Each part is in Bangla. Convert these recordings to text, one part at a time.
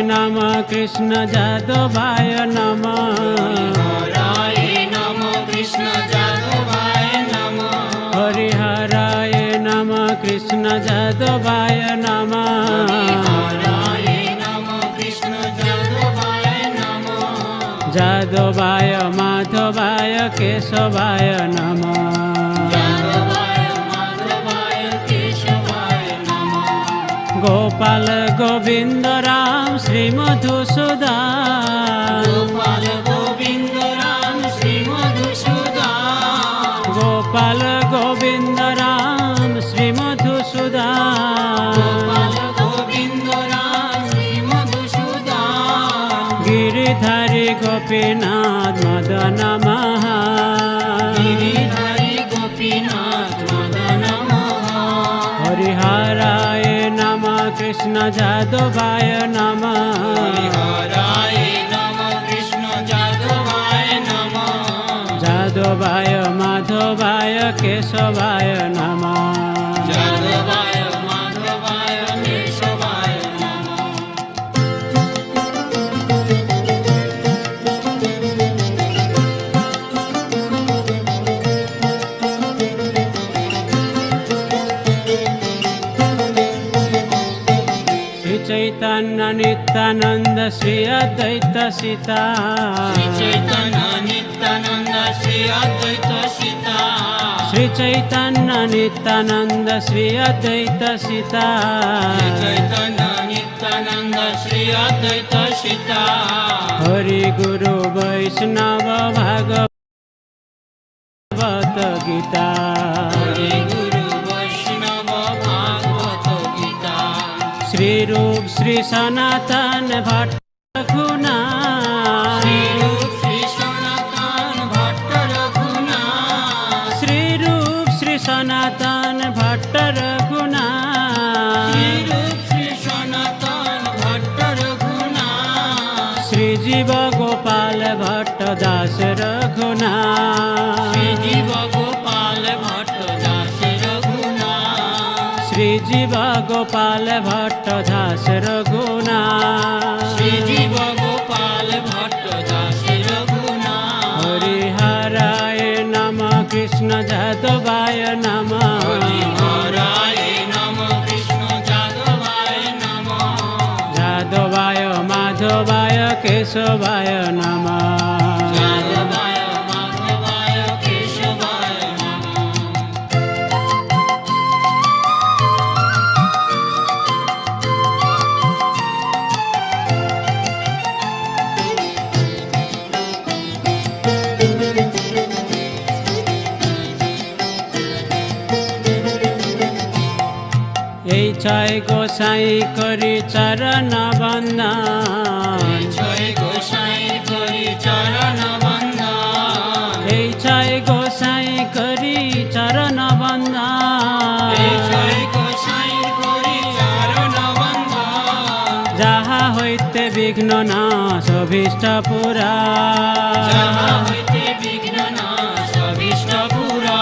नमः कृष्ण जादवाय नमः हरिहराय नमः कृष्ण जादवाय नमः हरिहराय नमः कृष्ण जादवाय नमः हरिहराय नमः कृष्ण जादवाय नमः जादवाय माधवाय केशवाय नमः जादवाय माधवाय केशवाय नमः गोपाल गोविंद राम श्री मधुसूदन गोपाल गोविंद राम श्री मधुसूदन गोपाल गोविंद राम श्री मधुसूदन गोपाल गोविंद राम श्री मधुसूदन गिरिधारी गोपीनाथ मदन महा गिरिधारी गोपीनाथ मदन मोहन हरिहराय नमः कृष्ण जादवाय नमः हरिहराय नमः कृष्ण जादवाय नमः जादवाय माधवाय केशवाय नमः जादवाय माधवाय केशवाय नमः श्री चैतन्य नित्यानंद श्री अद्वैत सीता श्री चैतन्य नित्यानंद श्री अद्वैत सीता श्री चैतन्य नित्यानंद श्री अद्वैत सीता श्री चैतन्य नित्यानंद श्री अद्वैत सीता हरि गुरु वैष्णव भागवत गीता हरि गुरु वैष्णव भागवत गीता श्री रूप श्री सनातन भट्ट रघुनाथ श्री रूप श्री सनातन भट्ट रघुनाथ श्री रूप श्री सनातन भट्ट रघुनाथ श्री रूप श्री सनातन भट्ट रघुनाथ श्री जीव गोपाल भट्ट दास रघुनाथ श्री जीव गोपाल भट्ट दास रघुनाथ श्री जीव गोपाल भट्ट दास रघुनाथ श्री जीव गोपाल भट्ट दास रघुनाथ हरिहराय नमः कृष्ण जादवाय नमः हरिहराय नमः कृष्ण जादवाय नमः जादवाय माधवाय केशवाय नमः जादवाय माधवाय केशवाय नमः এই ছয় গোসাই করি চরণ বন্দন জয় গোসাই করি চরণ বন্দন এই ছয় গোসাই করি চরণ বন্দন জয় গোসাই করি চরণ বন্দন যাহা হইতে বিঘ্ন নাশ অভীষ্ট পুরা যাহা হইতে বিঘ্ন নাশ অভীষ্ট পুরা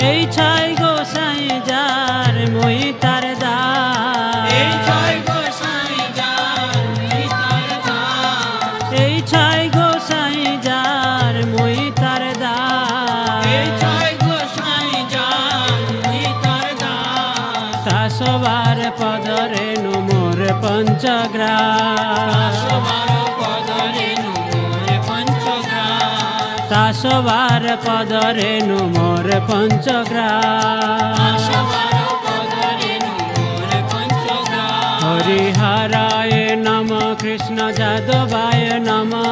এই ছয় গোসাই যার মই তার এই দাস ছয় গোসাই যার নিতার দাস এই ছয় গোসাই যার মই তার এই দাস ছয় গোসাই যার নিতার দাস শাসবার পদরে মোর পঞ্চগ্রাস দাসবার পদরে মোর পঞ্চগ্রাস শাসবার পদরে মোর পঞ্চগ্রাস দাসবার পদরে মোর পঞ্চগ্রাস হরিহরায় নমঃ কৃষ্ণ যাদবায় নমঃ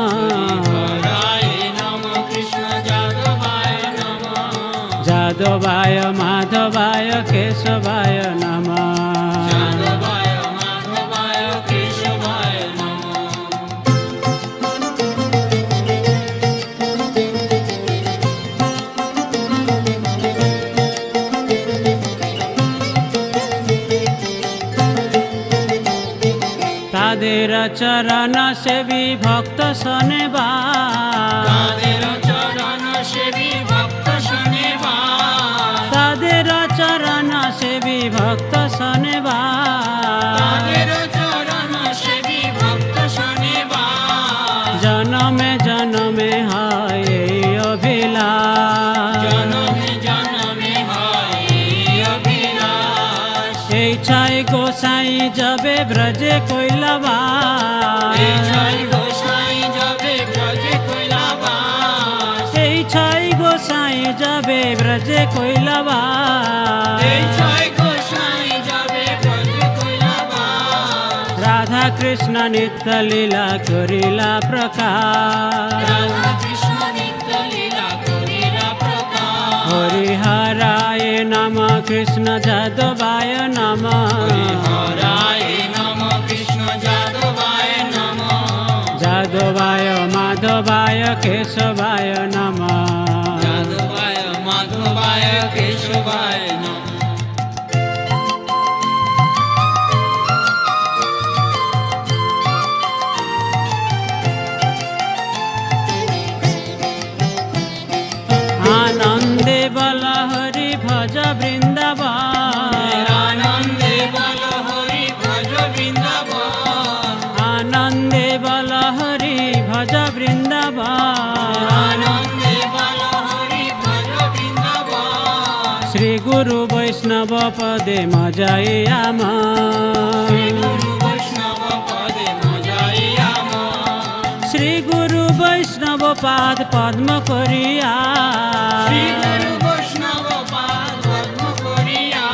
হরিহরায় নমঃ কৃষ্ণ যাদবায় নমঃ যাদবায় মাধবায় কেশবায় নমঃ যাদবায় মাধবায় কেশবায় নমঃ তাদের চরণ সেবী ভক্ত শোনেবা তাদের চরণ সেবী ভক্ত শোনেবা তাদের চরণ সেবী ভক্ত শোনেবা তাদের চরণ সেবী ভক্ত এই ছয় গোসাই যাবে ব্রজে কৈলাবাস, এই ছয় গোসাই যাবে ব্রজে কৈলাবাস, এই ছয় গোসাই যাবে ব্রজে কৈলাবাস। এই ছয় গোসাই যাবে ব্রজে কৈলাবাস। রাধা কৃষ্ণ নিত্য লীলা করিলা প্রকাশ, রাধা কৃষ্ণ নিত্য লীলা করিলা প্রকাশ। হরিহরায় নম কৃষ্ণ যাদবায় নম, হরিহরায় নম কৃষ্ণ যাদবায় নম, যাদবায় মাধবায় কেশবায় নম। যাদবায় মাধবায় কেশবায় নম। আনন্দে বল হরি ভজ বৃন্দাবন, আনন্দে বল হরি ভজ বৃন্দাবন, আনন্দে বল হরি ভজ বৃন্দাবন। আনন্দে বল হরি ভজ বৃন্দাবন। শ্রী গুরু বৈষ্ণব পদে মজাই আমার, শ্রী গুরু বৈষ্ণব পদে মজাই আমার, শ্রী গুরু বৈষ্ণব পাদ পদ্ম করিয়া, শ্রী গুরু বৈষ্ণব পাদ পদ্ম করিয়া,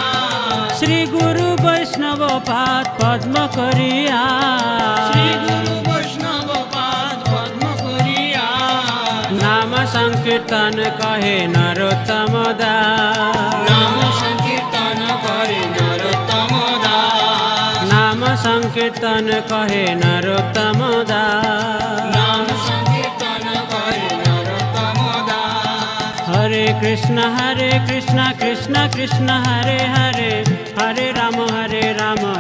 শ্রী গুরু বৈষ্ণব পাদ পদ্ম করিয়া। শ্রী গুরু বৈষ্ণব পাদ পদ্ম করিয়া। নাম সংকীর্তন কহে নরোত্তম দাস, নাম সংকীর্তন করে নরোত্তম দাস, নাম সংকীর্তন কহে নরোত্তম দাস। নাম সংকীর্তন করে নরোত্তম দাস। হরে কৃষ্ণ কৃষ্ণ কৃষ্ণ হরে হরে, হরে রাম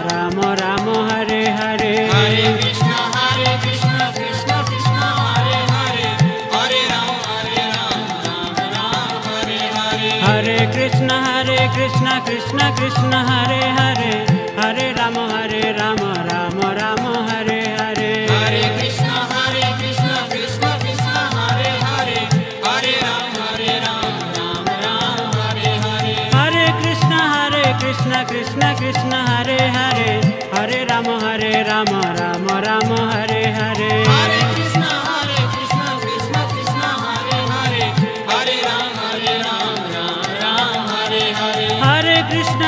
রাম রাম হরে হরে। হরে কৃষ্ণ কৃষ্ণ কৃষ্ণ হরে হরে, হরে রাম রাম রাম হরে হরে। হরে কৃষ্ণ কৃষ্ণ কৃষ্ণ হরে হরে, হরে রাম রাম রাম হরে হরে। হরে কৃষ্ণ কৃষ্ণ কৃষ্ণ হরে হরে, হরে রাম রাম রাম হরে হরে। হরে কৃষ্ণ কৃষ্ণ কৃষ্ণ হরে হরে, হরে রাম রাম রাম হরে হরে। হরে কৃষ্ণ কৃষ্ণ কৃষ্ণ হরে হরে, হরে রাম রাম হরে হরে। হরে কৃষ্ণ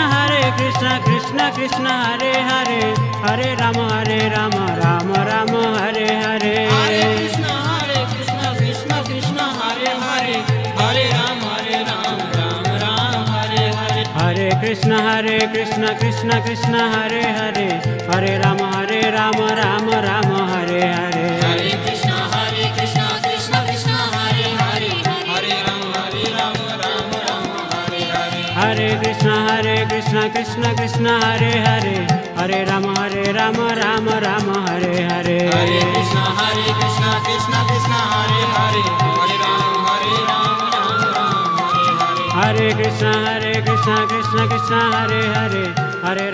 কৃষ্ণ কৃষ্ণ হরে হরে, হরে রাম রাম হরে হরে। হরে কৃষ্ণ কৃষ্ণ কৃষ্ণ হরে হরে, হরে রাম রাম হরে হরে। হরে কৃষ্ণ কৃষ্ণ কৃষ্ণ হরে হরে, হরে রাম রাম হরে হরে। হরে কৃষ্ণ কৃষ্ণ কৃষ্ণ হরে হরে, হরে রাম রাম হরে হরে। হরে কৃষ্ণ কৃষ্ণ কৃষ্ণ হরে হরে, হরে রাম রাম হরে হরে। হরে কৃষ্ণ কৃষ্ণ কৃষ্ণ হরে হরে, হরে রাম রাম হরে হরে। হরে কৃষ্ণ কৃষ্ণ কৃষ্ণ হরে হরে, হরে